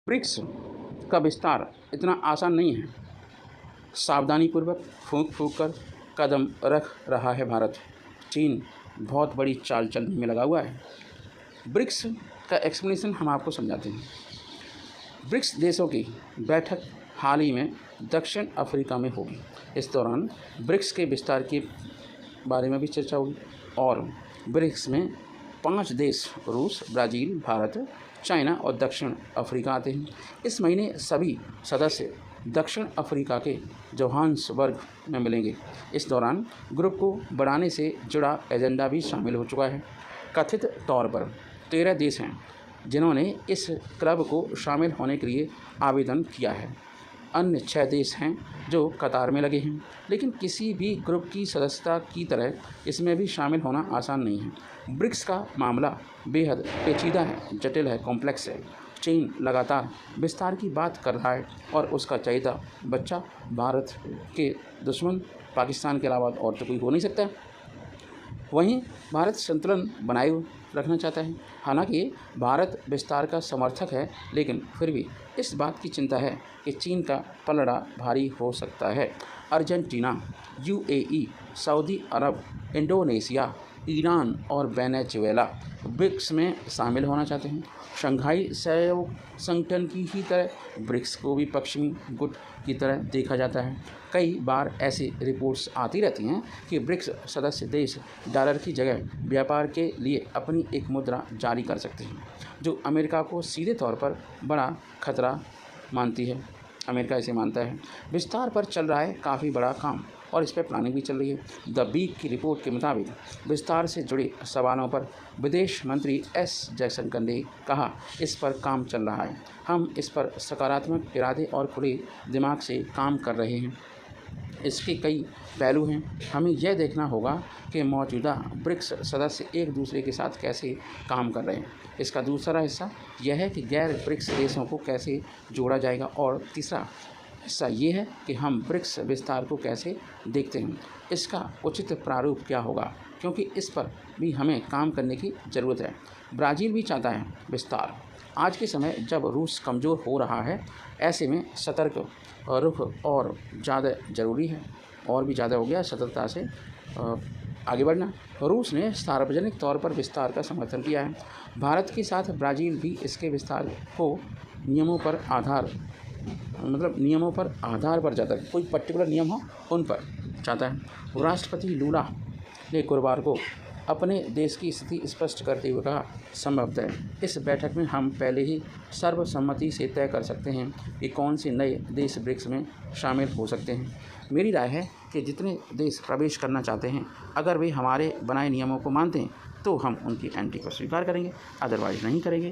BRICS का विस्तार इतना आसान नहीं है। सावधानीपूर्वक फूँक-फूँक कर कदम रख रहा है भारत। चीन बहुत बड़ी चाल चलने में लगा हुआ है। ब्रिक्स का एक्सप्लेनेशन हम आपको समझाते हैं। ब्रिक्स देशों की बैठक हाल ही में दक्षिण अफ्रीका में होगी। इस दौरान ब्रिक्स के विस्तार के बारे में भी चर्चा होगी और ब्रिक्स में 5 देश रूस, ब्राज़ील, भारत, चाइना और दक्षिण अफ्रीका आते हैं। इस महीने सभी सदस्य दक्षिण अफ्रीका के जोहान्सबर्ग में मिलेंगे। इस दौरान ग्रुप को बढ़ाने से जुड़ा एजेंडा भी शामिल हो चुका है। कथित तौर पर 13 देश हैं जिन्होंने इस क्लब को शामिल होने के लिए आवेदन किया है। अन्य 6 देश हैं जो कतार में लगे हैं, लेकिन किसी भी ग्रुप की सदस्यता की तरह इसमें भी शामिल होना आसान नहीं है। ब्रिक्स का मामला बेहद पेचीदा है, जटिल है, कॉम्प्लेक्स है। चीन लगातार विस्तार की बात कर रहा है और उसका चहेता बच्चा भारत के दुश्मन पाकिस्तान के अलावा और तो कोई हो नहीं सकता। वहीं भारत संतुलन बनाए रखना चाहता है। हालांकि भारत विस्तार का समर्थक है, लेकिन फिर भी इस बात की चिंता है कि चीन का पलड़ा भारी हो सकता है। अर्जेंटीना, यूएई, सऊदी अरब, इंडोनेशिया, ईरान और वेनेजुएला ब्रिक्स में शामिल होना चाहते हैं। शंघाई सहयोग संगठन की ही तरह ब्रिक्स को भी पश्चिमी गुट की तरह देखा जाता है। कई बार ऐसी रिपोर्ट्स आती रहती हैं कि ब्रिक्स सदस्य देश डॉलर की जगह व्यापार के लिए अपनी एक मुद्रा जारी कर सकते हैं, जो अमेरिका को सीधे तौर पर बड़ा खतरा मानती है। अमेरिका इसे मानता है। विस्तार पर चल रहा है काफ़ी बड़ा काम और इस पर प्लानिंग भी चल रही है। द वीक की रिपोर्ट के मुताबिक विस्तार से जुड़े सवालों पर विदेश मंत्री एस जयशंकर ने कहा, इस पर काम चल रहा है। हम इस पर सकारात्मक इरादे और खुले दिमाग से काम कर रहे हैं। इसके कई पहलू हैं। हमें यह देखना होगा कि मौजूदा ब्रिक्स सदस्य एक दूसरे के साथ कैसे काम कर रहे हैं। इसका दूसरा हिस्सा यह है कि गैर ब्रिक्स देशों को कैसे जोड़ा जाएगा और तीसरा हिस्सा ये है कि हम ब्रिक्स विस्तार को कैसे देखते हैं। इसका उचित प्रारूप क्या होगा, क्योंकि इस पर भी हमें काम करने की ज़रूरत है। ब्राज़ील भी चाहता है विस्तार। आज के समय जब रूस कमज़ोर हो रहा है, ऐसे में सतर्क रुख और ज़्यादा ज़रूरी है। और भी ज़्यादा हो गया सतर्कता से आगे बढ़ना। रूस ने सार्वजनिक तौर पर विस्तार का समर्थन किया है। भारत के साथ ब्राज़ील भी इसके विस्तार को नियमों पर आधार पर चाहता है। कोई पर्टिकुलर नियम हो उन पर चाहता है। राष्ट्रपति लूला ने गुरुवार को अपने देश की स्थिति स्पष्ट करते हुए कहा, संभवतः इस बैठक में हम पहले ही सर्वसम्मति से तय कर सकते हैं कि कौन से नए देश ब्रिक्स में शामिल हो सकते हैं। मेरी राय है कि जितने देश प्रवेश करना चाहते हैं, अगर वे हमारे बनाए नियमों को मानते हैं तो हम उनकी एंट्री को स्वीकार करेंगे, अदरवाइज़ नहीं करेंगे।